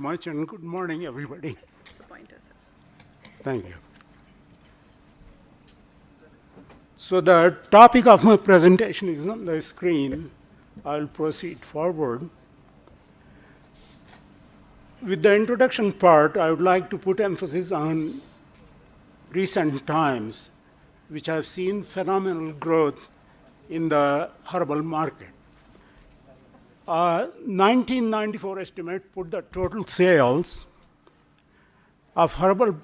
much, and good morning, everybody. It's the pointer, sir. Thank you. So the topic of my presentation is on the screen. I'll proceed forward. With the introduction part, I would like to put emphasis on recent times, which have seen phenomenal growth in the herbal market. 1994 estimate put the total sales of herbal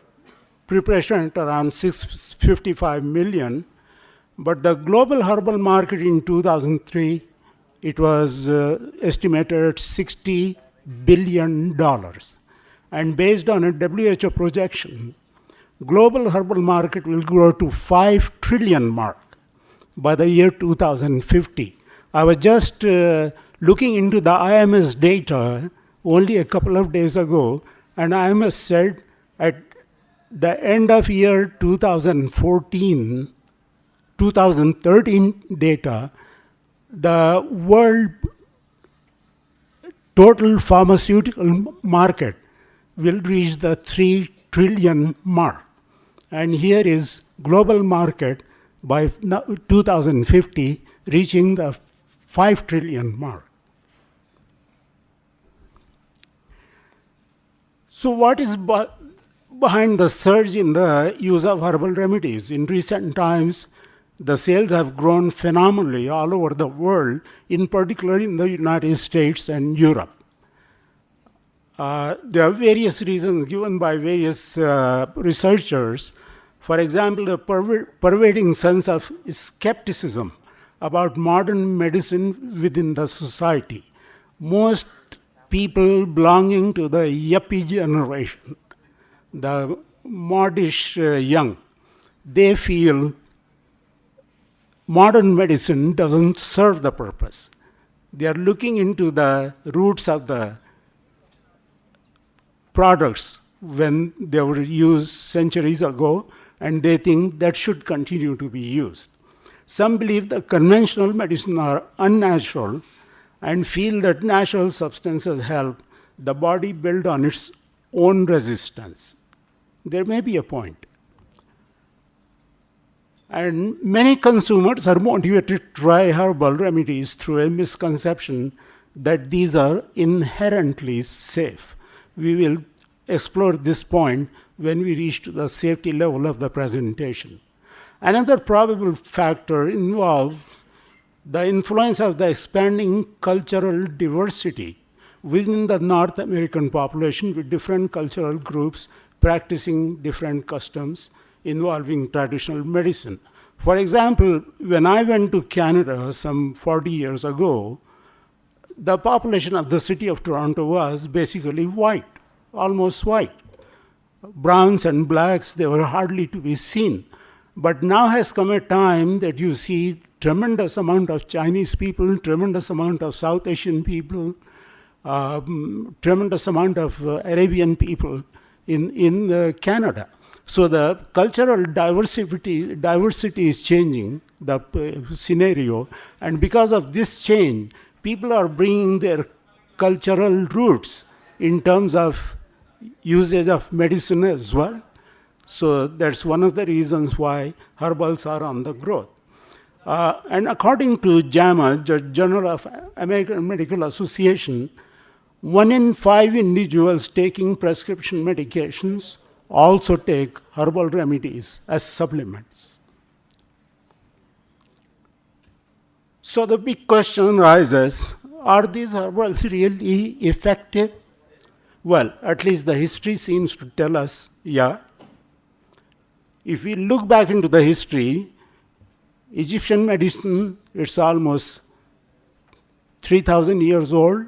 preparation at around 655 million, but the global herbal market in 2003, it was estimated at $60 billion. And based on a WHO projection, global herbal market will grow to 5 trillion mark by the year 2050. I was just looking into the IMS data only a couple of days ago, and IMS said at the end of year 2013 data, the world total pharmaceutical market will reach the 3 trillion mark. And here is global market by 2050 reaching the 5 trillion mark. So what is behind the surge in the use of herbal remedies? In recent times, the sales have grown phenomenally all over the world, in particular in the United States and Europe. There are various reasons given by various researchers. For example, a pervading sense of skepticism about modern medicine within the society. Most people belonging to the yuppie generation, the modish young, they feel modern medicine doesn't serve the purpose. They are looking into the roots of the products when they were used centuries ago, and they think that should continue to be used. Some believe that conventional medicine are unnatural and feel that natural substances help the body build on its own resistance. There may be a point. And many consumers are motivated to try herbal remedies through a misconception that these are inherently safe. We will explore this point when we reach to the safety level of the presentation. Another probable factor involves the influence of the expanding cultural diversity within the North American population, with different cultural groups practicing different customs involving traditional medicine. For example, when I went to Canada some 40 years ago, the population of the city of Toronto was basically white, almost white. Browns and blacks, they were hardly to be seen. But now has come a time that you see tremendous amount of Chinese people, tremendous amount of South Asian people, tremendous amount of Arabian people in Canada. So the cultural diversity is changing the scenario, and because of this change, people are bringing their cultural roots in terms of usage of medicine as well. So that's one of the reasons why herbals are on the growth. And according to JAMA, the Journal of American Medical Association, 1 in 5 individuals taking prescription medications also take herbal remedies as supplements. So the big question arises, are these herbals really effective? Well, at least the history seems to tell us, yeah. If we look back into the history, Egyptian medicine, it's almost 3,000 years old.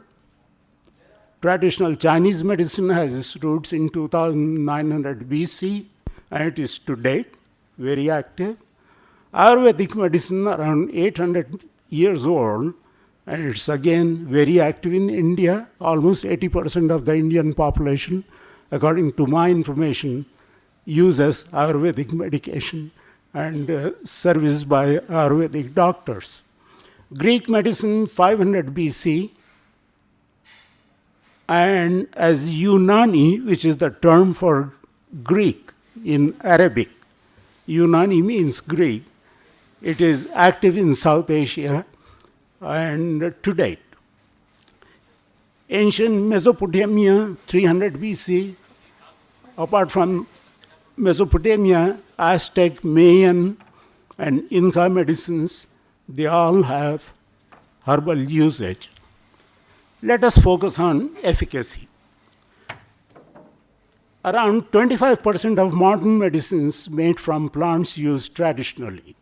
Traditional Chinese medicine has its roots in 2900 BC, and it is to date very active. Ayurvedic medicine around 800 years old, and it's again very active in India. Almost 80% of the Indian population, according to my information, uses Ayurvedic medication and serviced by Ayurvedic doctors. Greek medicine, 500 BC, And as Unani, which is the term for Greek in Arabic, Unani means Greek. It is active in South Asia and to date. Ancient Mesopotamia, 300 BC. Apart from Mesopotamia, Aztec, Mayan, and Inca medicines, they all have herbal usage. Let us focus on efficacy. Around 25% of modern medicines made from plants used traditionally.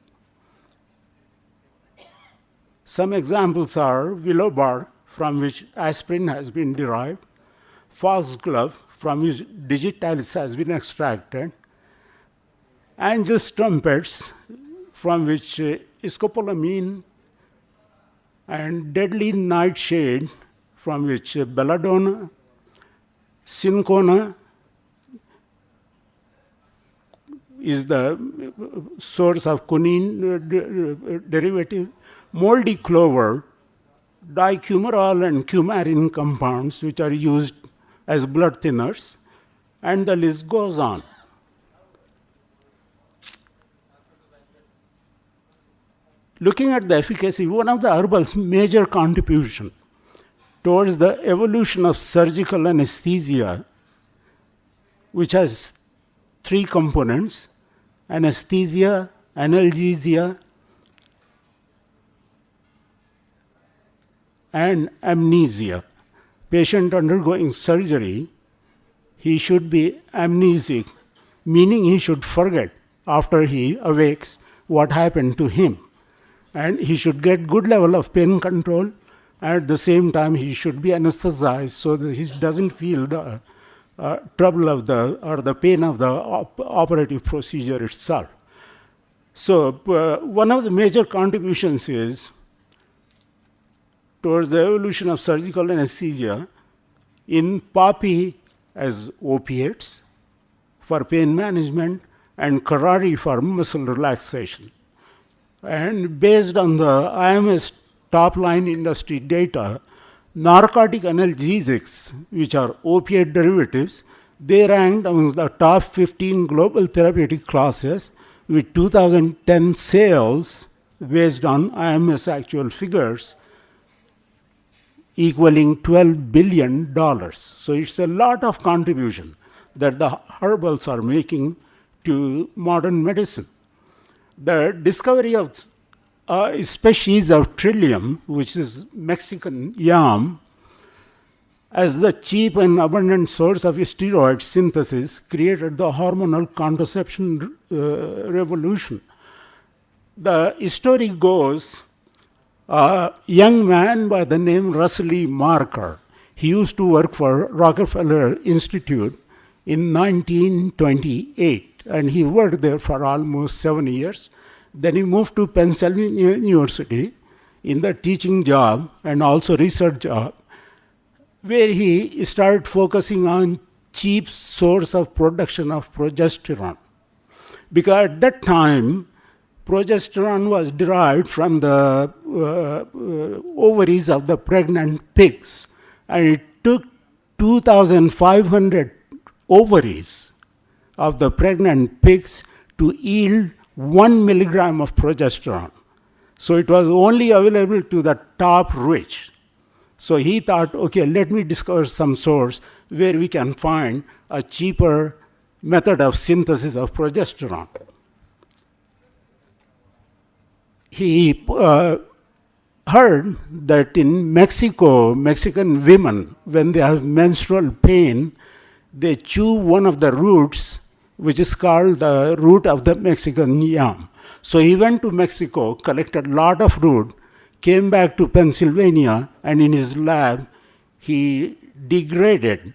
Some examples are willow bark, from which aspirin has been derived, foxglove, from which digitalis has been extracted, angel's trumpets, from which scopolamine, and deadly nightshade, from which belladonna, cinchona is the source of quinine derivative, moldy clover, dicumarol and coumarin compounds, which are used as blood thinners, and the list goes on. Looking at the efficacy, one of the herbal's major contribution towards the evolution of surgical anesthesia, which has three components: anesthesia, analgesia, and amnesia. Patient undergoing surgery, he should be amnesic, meaning he should forget after he awakes what happened to him. And he should get good level of pain control. At the same time, he should be anesthetized so that he doesn't feel the trouble of the pain of the operative procedure itself. So one of the major contributions is towards the evolution of surgical anesthesia in poppy as opiates for pain management and karari for muscle relaxation. And based on the IMS top-line industry data, narcotic analgesics, which are opiate derivatives, they ranked among the top 15 global therapeutic classes with 2010 sales based on IMS actual figures equaling $12 billion. So it's a lot of contribution that the herbals are making to modern medicine. The discovery of a species of trillium, which is Mexican yam, as the cheap and abundant source of steroid synthesis, created the hormonal contraception revolution. The story goes, a young man by the name Russell E. Marker, he used to work for Rockefeller Institute in 1928, and he worked there for almost 7 years. Then he moved to Pennsylvania University in the teaching job and also research job, where he started focusing on cheap source of production of progesterone. Because at that time, progesterone was derived from the ovaries of the pregnant pigs, and it took 2,500 ovaries of the pregnant pigs to yield 1 milligram of progesterone. So it was only available to the top rich. So he thought, okay, let me discover some source where we can find a cheaper method of synthesis of progesterone. He heard that in Mexico, Mexican women, when they have menstrual pain, they chew one of the roots, which is called the root of the Mexican yam. So he went to Mexico, collected a lot of root, came back to Pennsylvania, and in his lab, he degraded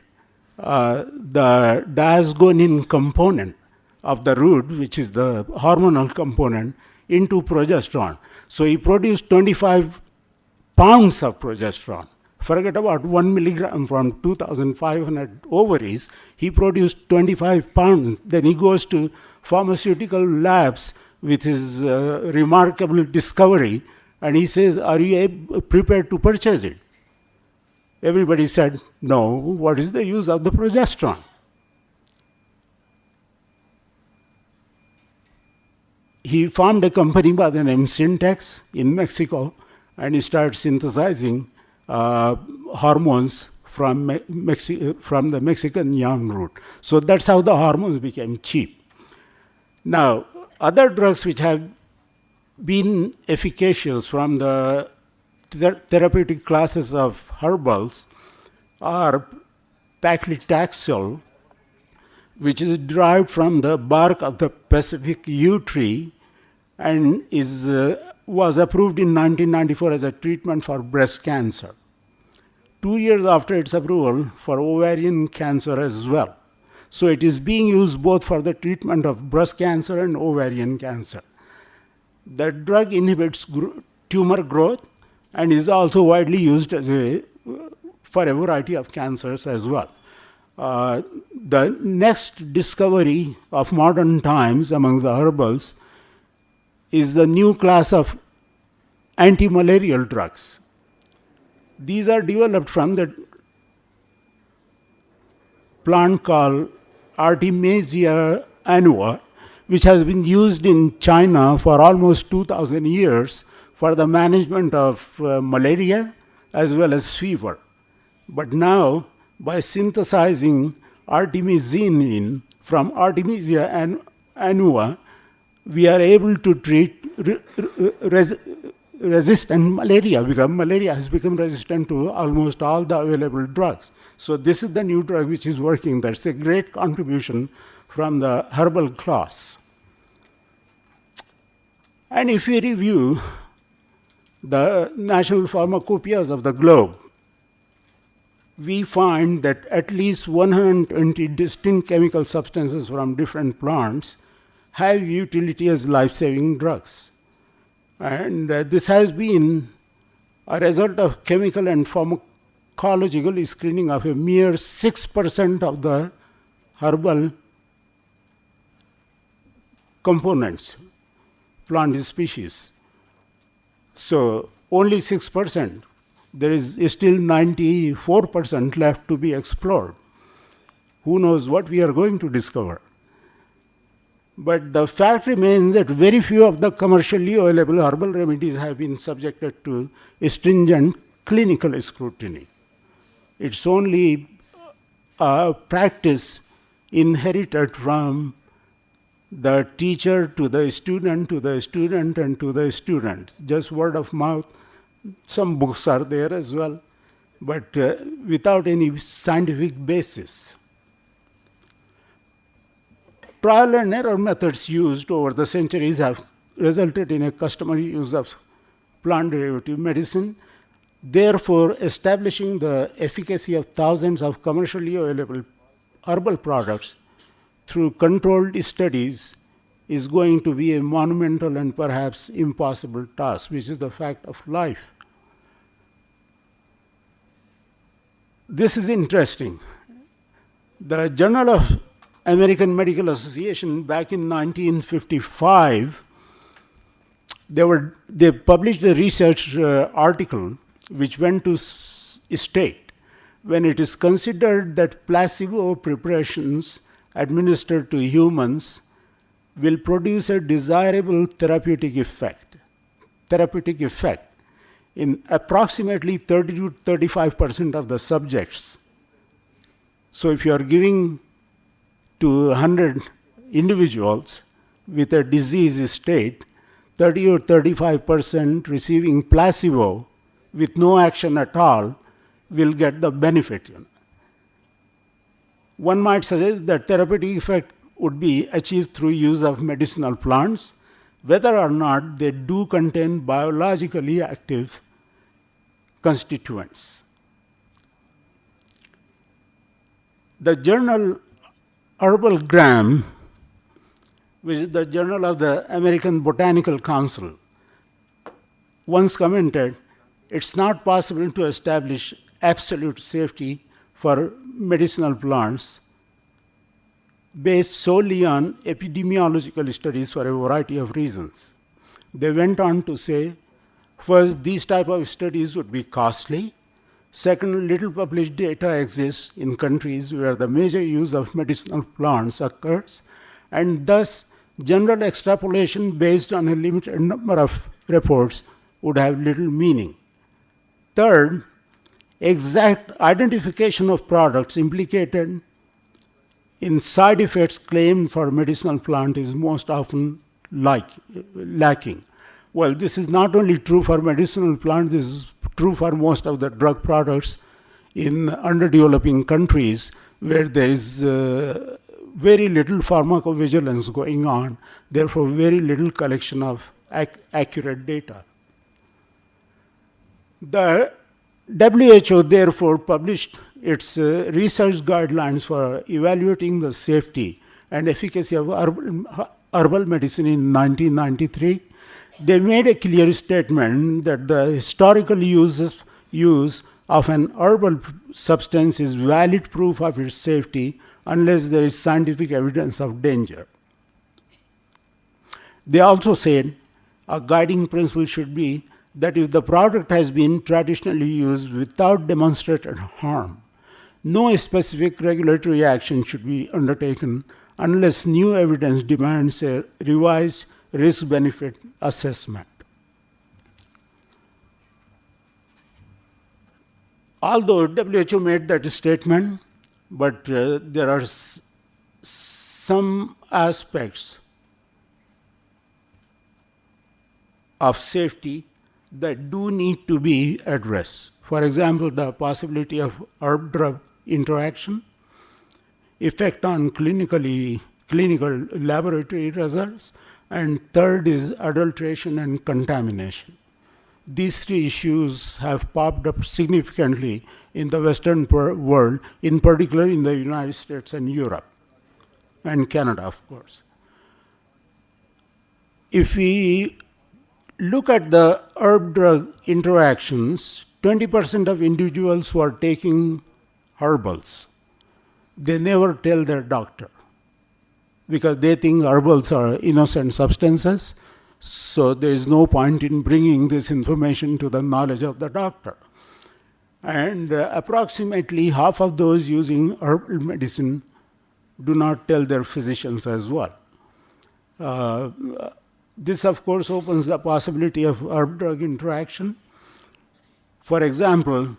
the diazoxanide component of the root, which is the hormonal component, into progesterone. So he produced 25 pounds of progesterone. Forget about 1 milligram from 2,500 ovaries. He produced 25 pounds. Then he goes to pharmaceutical labs with his remarkable discovery, and he says, are you prepared to purchase it? Everybody said, no, what is the use of the progesterone? He formed a company by the name Syntex in Mexico, and he started synthesizing hormones from the Mexican yam root. So that's how the hormones became cheap. Now, other drugs which have been efficacious from the therapeutic classes of herbals are paclitaxel, which is derived from the bark of the Pacific yew tree and was approved in 1994 as a treatment for breast cancer. 2 years after its approval, for ovarian cancer as well. So it is being used both for the treatment of breast cancer and ovarian cancer. The drug inhibits tumor growth and is also widely used for a variety of cancers as well. The next discovery of modern times among the herbals is the new class of anti-malarial drugs. These are developed from the plant called Artemisia annua, which has been used in China for almost 2,000 years for the management of malaria as well as fever. But now, by synthesizing artemisinin from Artemisia annua, we are able to treat resistant malaria, because malaria has become resistant to almost all the available drugs. So this is the new drug which is working. That's a great contribution from the herbal class. And if we review the national pharmacopoeias of the globe, we find that at least 120 distinct chemical substances from different plants have utility as life-saving drugs. And this has been a result of chemical and pharmacological screening of a mere 6% of the herbal components, plant species. So only 6%. There is still 94% left to be explored. Who knows what we are going to discover? But the fact remains that very few of the commercially available herbal remedies have been subjected to stringent clinical scrutiny. It's only a practice inherited from the teacher to the student, to the student, and to the student. Just word of mouth. Some books are there as well, but without any scientific basis. Trial and error methods used over the centuries have resulted in a customary use of plant derivative medicine, therefore establishing the efficacy of thousands of commercially available herbal products through controlled studies is going to be a monumental and perhaps impossible task, which is the fact of life. This is interesting. The Journal of American Medical Association back in 1955, they published a research article which went to state when it is considered that placebo preparations administered to humans will produce a desirable therapeutic effect in approximately 30 to 35% of the subjects. So if you are giving to 100 individuals with a disease state, 30 or 35% receiving placebo with no action at all will get the benefit. One might suggest that therapeutic effect would be achieved through use of medicinal plants, whether or not they do contain biologically active constituents. The journal Herbal Gram, which is the journal of the American Botanical Council, once commented, it's not possible to establish absolute safety for medicinal plants based solely on epidemiological studies for a variety of reasons. They went on to say, first, these type of studies would be costly. Second, little published data exists in countries where the major use of medicinal plants occurs, and thus general extrapolation based on a limited number of reports would have little meaning. Third, exact identification of products implicated in side effects claimed for medicinal plant is most often lacking. Well, this is not only true for medicinal plants, this is true for most of the drug products in underdeveloping countries where there is very little pharmacovigilance going on, therefore very little collection of accurate data. The WHO therefore published its research guidelines for evaluating the safety and efficacy of herbal medicine in 1993. They made a clear statement that the historical use of an herbal substance is valid proof of its safety unless there is scientific evidence of danger. They also said a guiding principle should be that if the product has been traditionally used without demonstrated harm, no specific regulatory action should be undertaken unless new evidence demands a revised risk-benefit assessment. Although WHO made that statement, but there are some aspects of safety that do need to be addressed. For example, the possibility of herb-drug interaction, effect on clinical laboratory results, and third is adulteration and contamination. These three issues have popped up significantly in the Western world, in particular in the United States and Europe, and Canada, of course. If we look at the herb-drug interactions, 20% of individuals who are taking herbals, they never tell their doctor because they think herbals are innocent substances, so there is no point in bringing this information to the knowledge of the doctor. And approximately half of those using herbal medicine do not tell their physicians as well. This, of course, opens the possibility of herb-drug interaction. For example,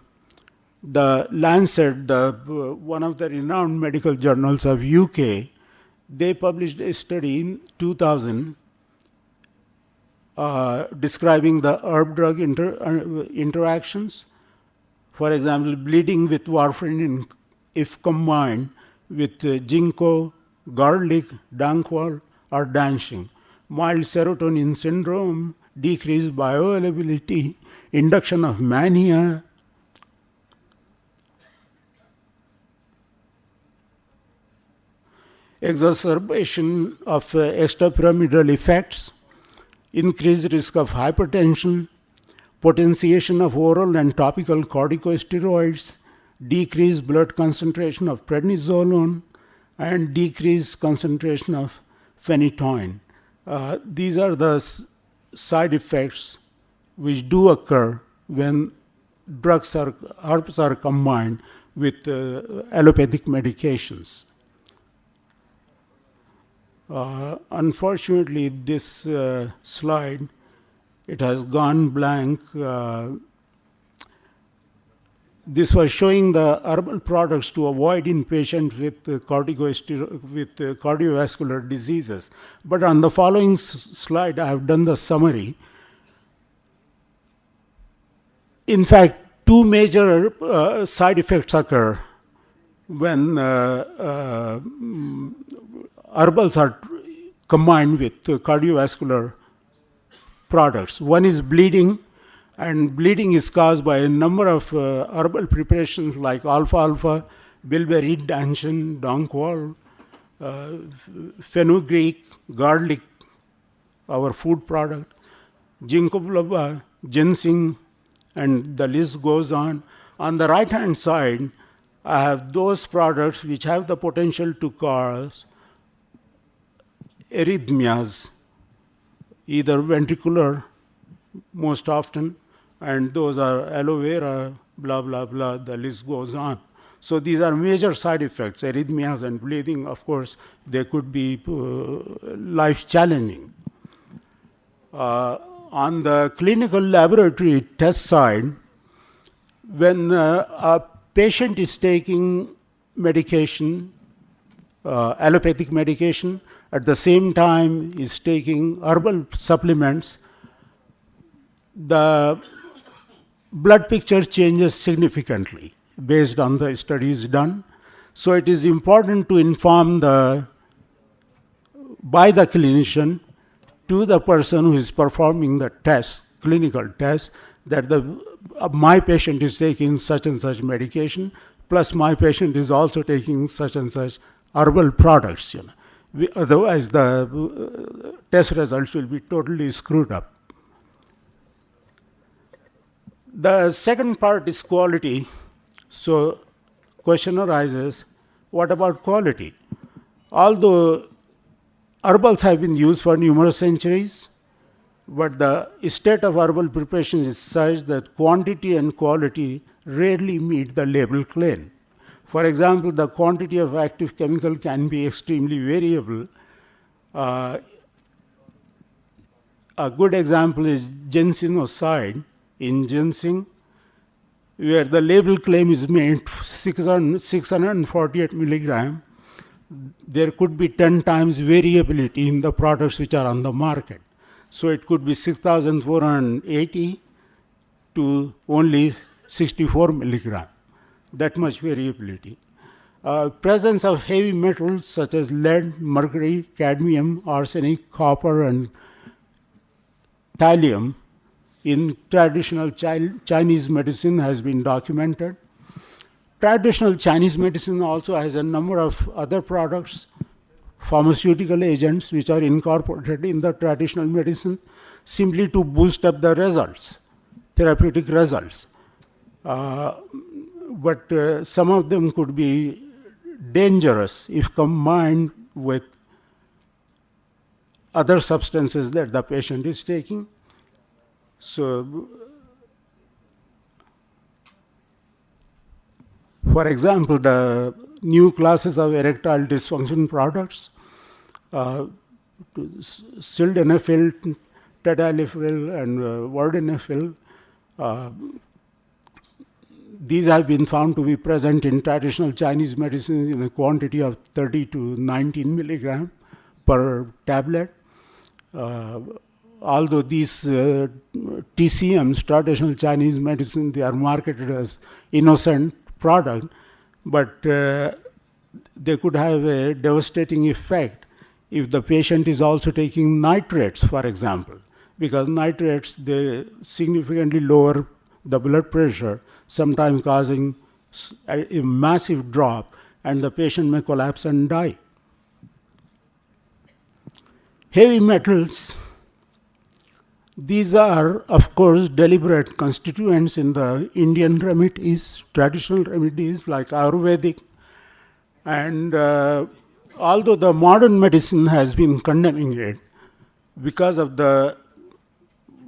the Lancet, one of the renowned medical journals of UK, they published a study in 2000 describing the herb-drug interactions. For example, bleeding with warfarin if combined with ginkgo, garlic, danquol, or dancing. Mild serotonin syndrome, decreased bioavailability, induction of mania, exacerbation of extrapyramidal effects, increased risk of hypertension, potentiation of oral and topical corticosteroids, decreased blood concentration of prednisolone, and decreased concentration of phenytoin. These are the side effects which do occur when herbs are combined with allopathic medications. Unfortunately, this slide, it has gone blank. This was showing the herbal products to avoid in patients with cardiovascular diseases. But on the following slide, I have done the summary. In fact, two major side effects occur when herbals are combined with cardiovascular products. One is bleeding, and bleeding is caused by a number of herbal preparations like alfalfa, bilberry, danchin, danquol, fenugreek, garlic, our food product, ginkgo biloba, ginseng, and the list goes on. On the right-hand side, I have those products which have the potential to cause arrhythmias, either ventricular most often, and those are aloe vera, blah, blah, blah, the list goes on. So these are major side effects, arrhythmias and bleeding. Of course, they could be life-challenging. On the clinical laboratory test side, when a patient is taking medication, allopathic medication, at the same time is taking herbal supplements, the blood picture changes significantly based on the studies done. So it is important to inform by the clinician to the person who is performing the test, clinical test, that my patient is taking such and such medication, plus my patient is also taking such and such herbal products. Otherwise, the test results will be totally screwed up. The second part is quality. So question arises, what about quality? Although herbals have been used for numerous centuries, but the state of herbal preparation is such that quantity and quality rarely meet the label claim. For example, the quantity of active chemical can be extremely variable. A good example is ginsenoside in ginseng, where the label claim is made 648 milligram. There could be 10 times variability in the products which are on the market. So it could be 6,480 to only 64 milligram, that much variability. Presence of heavy metals such as lead, mercury, cadmium, arsenic, copper, and thallium in traditional Chinese medicine has been documented. Traditional Chinese medicine also has a number of other products, pharmaceutical agents, which are incorporated in the traditional medicine simply to boost up the results, therapeutic results. But some of them could be dangerous if combined with other substances that the patient is taking. So, for example, the new classes of erectile dysfunction products, sildenafil, tadalafil, and vardenafil, these have been found to be present in traditional Chinese medicines in a quantity of 30 to 19 milligram per tablet. Although these TCMs, traditional Chinese medicine, they are marketed as innocent product, but they could have a devastating effect if the patient is also taking nitrates, for example, because nitrates, they significantly lower the blood pressure, sometimes causing a massive drop, and the patient may collapse and die. Heavy metals, these are, of course, deliberate constituents in the Indian remedies, traditional remedies like Ayurvedic. And although the modern medicine has been condemning it because of the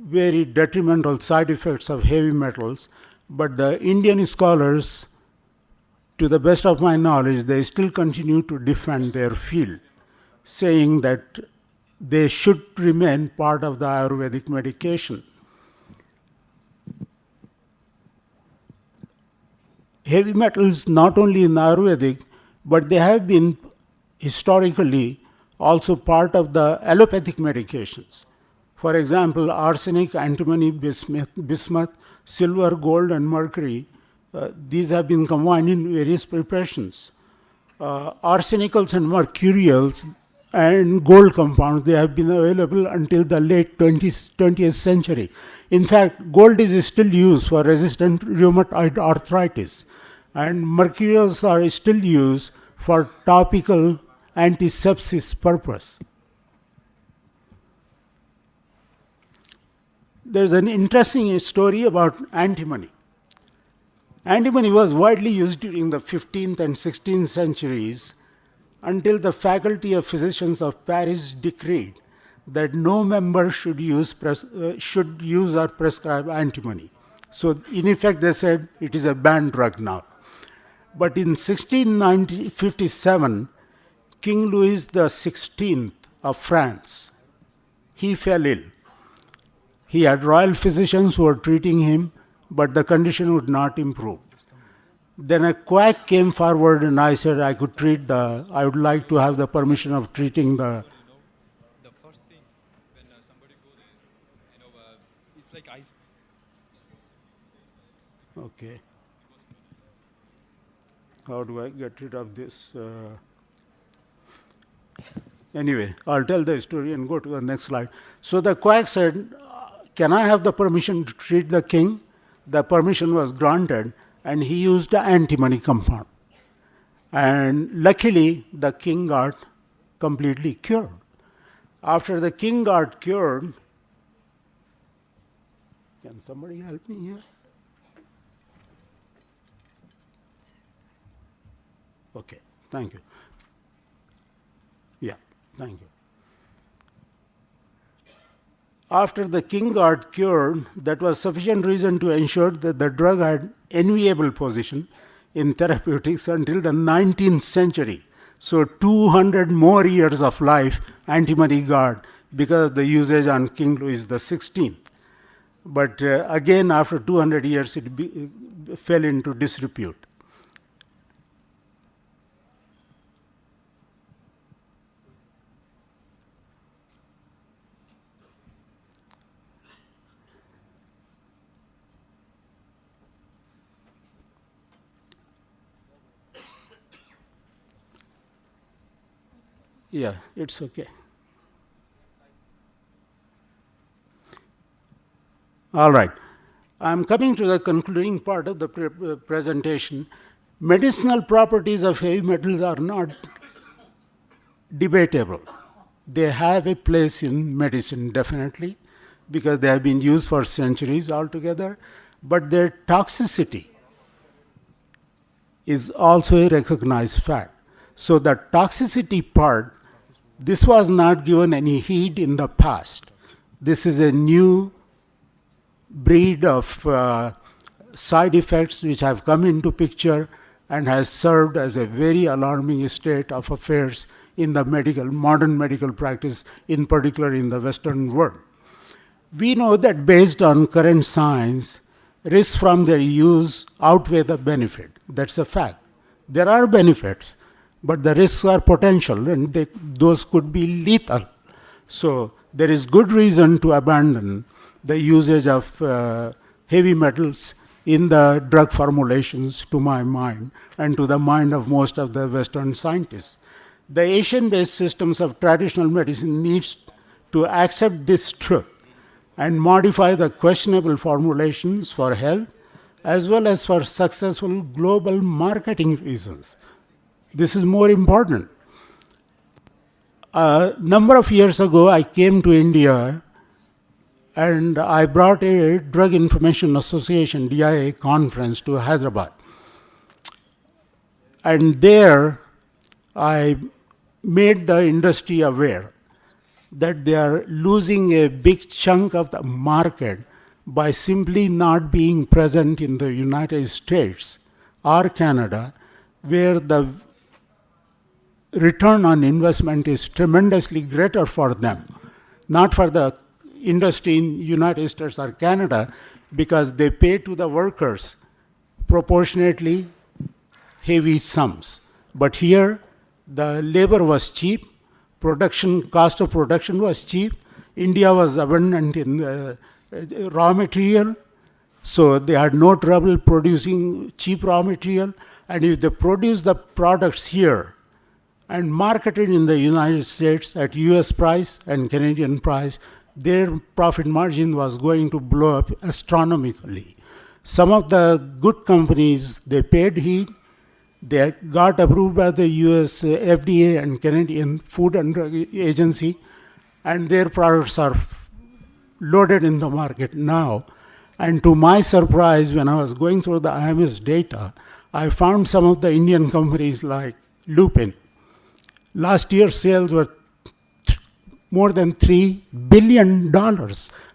very detrimental side effects of heavy metals, but the Indian scholars, to the best of my knowledge, they still continue to defend their field, saying that they should remain part of the Ayurvedic medication. Heavy metals, not only in Ayurvedic, but they have been historically also part of the allopathic medications. For example, arsenic, antimony, bismuth, silver, gold, and mercury, these have been combined in various preparations. Arsenicals and mercurials and gold compounds, they have been available until the late 20th century. In fact, gold is still used for resistant rheumatoid arthritis, and mercurials are still used for topical antisepsis purpose. There's an interesting story about antimony. Antimony was widely used during the 15th and 16th centuries until the Faculty of Physicians of Paris decreed that no member should use or prescribe antimony. So in effect, they said it is a banned drug now. But in 1657, King Louis XVI of France, he fell ill. He had royal physicians who were treating him, but the condition would not improve. Then a quack came forward and I said I would like to have the permission of treating the. The first thing when somebody goes in, it's like ice. Okay. How do I get rid of this? Anyway, I'll tell the story and go to the next slide. So the quack said, can I have the permission to treat the king? The permission was granted, and he used the antimony compound. And luckily, the king got completely cured. After the king got cured, can somebody help me here? Okay, thank you. Yeah, thank you. After the king got cured, that was sufficient reason to ensure that the drug had enviable position in therapeutics until the 19th century. So 200 more years of life antimony got because of the usage on King Louis XVI. But again, after 200 years, it fell into disrepute. Yeah, it's okay. All right. I'm coming to the concluding part of the presentation. Medicinal properties of heavy metals are not debatable. They have a place in medicine, definitely, because they have been used for centuries altogether. But their toxicity is also a recognized fact. So the toxicity part, this was not given any heed in the past. This is a new breed of side effects which have come into picture and has served as a very alarming state of affairs in the modern medical practice, in particular in the Western world. We know that based on current science, risks from their use outweigh the benefit. That's a fact. There are benefits, but the risks are potential, and those could be lethal. So there is good reason to abandon the usage of heavy metals in the drug formulations, to my mind, and to the mind of most of the Western scientists. The Asian-based systems of traditional medicine needs to accept this truth and modify the questionable formulations for health as well as for successful global marketing reasons. This is more important. A number of years ago, I came to India and I brought a Drug Information Association, DIA conference to Hyderabad. And there, I made the industry aware that they are losing a big chunk of the market by simply not being present in the United States or Canada, where the return on investment is tremendously greater for them, not for the industry in United States or Canada, because they pay to the workers proportionately heavy sums. But here, the labor was cheap, cost of production was cheap, India was abundant in raw material, so they had no trouble producing cheap raw material, and if they produce the products here and marketed in the United States at US price and Canadian price, their profit margin was going to blow up astronomically. Some of the good companies, they paid heed, they got approved by the US FDA and Canadian Food and Drug Agency, and their products are loaded in the market now. And to my surprise, when I was going through the IMS data, I found some of the Indian companies like Lupin. Last year's sales were more than $3 billion.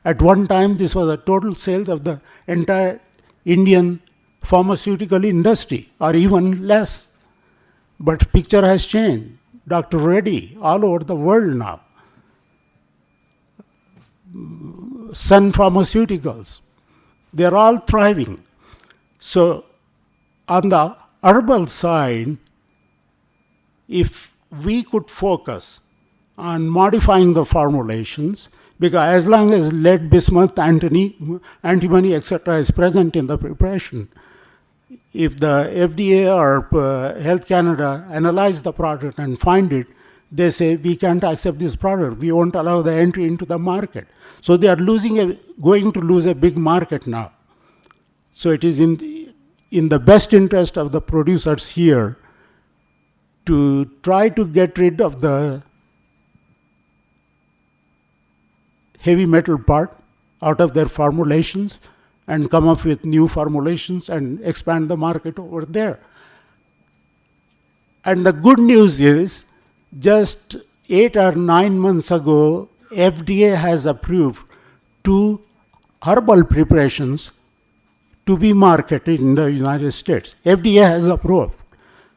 At one time, this was the total sales of the entire Indian pharmaceutical industry, or even less. But picture has changed. Dr. Reddy, all over the world now. Sun Pharmaceuticals, they're all thriving. So on the herbal side, if we could focus on modifying the formulations, because as long as lead, bismuth, antimony, etc. is present in the preparation, if the FDA or Health Canada analyze the product and find it, they say, we can't accept this product. We won't allow the entry into the market. So they are going to lose a big market now. So it is in the best interest of the producers here to try to get rid of the heavy metal part out of their formulations and come up with new formulations and expand the market over there. And the good news is, just 8 or 9 months ago, FDA has approved 2 herbal preparations to be marketed in the United States. FDA has approved.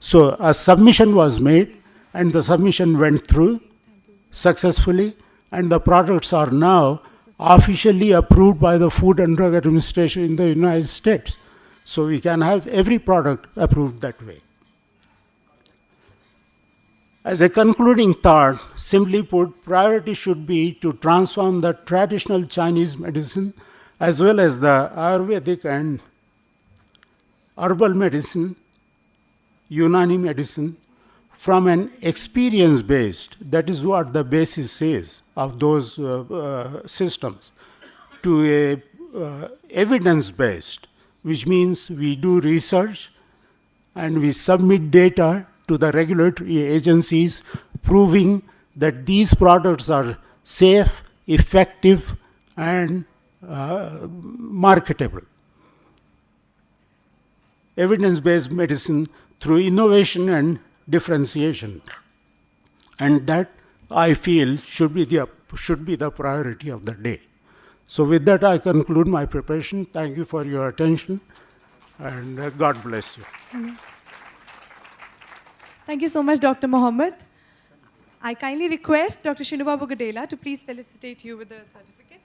So a submission was made, and the submission went through successfully, and the products are now officially approved by the Food and Drug Administration in the United States. So we can have every product approved that way. As a concluding thought, simply put, priority should be to transform the traditional Chinese medicine as well as the Ayurvedic and herbal medicine, Unani medicine, from an experience-based, that is what the basis is of those systems, to a evidence-based, which means we do research and we submit data to the regulatory agencies proving that these products are safe, effective, and marketable. Evidence-based medicine through innovation and differentiation. And that, I feel, should be the priority of the day. So with that, I conclude my preparation. Thank you for your attention, and God bless you. Thank you so much, Dr. Mohammed. I kindly request Dr. Shinubabu Gadela to please felicitate you with the certificate.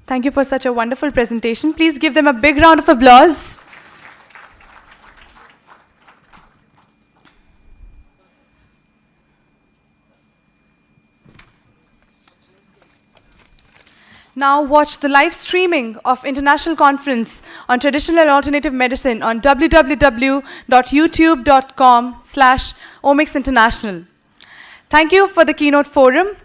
Thank you for such a wonderful presentation. Please give them a big round of applause. Now watch the live streaming of International Conference on Traditional and Alternative Medicine on www.youtube.com/omicsinternational. Thank you for the keynote forum.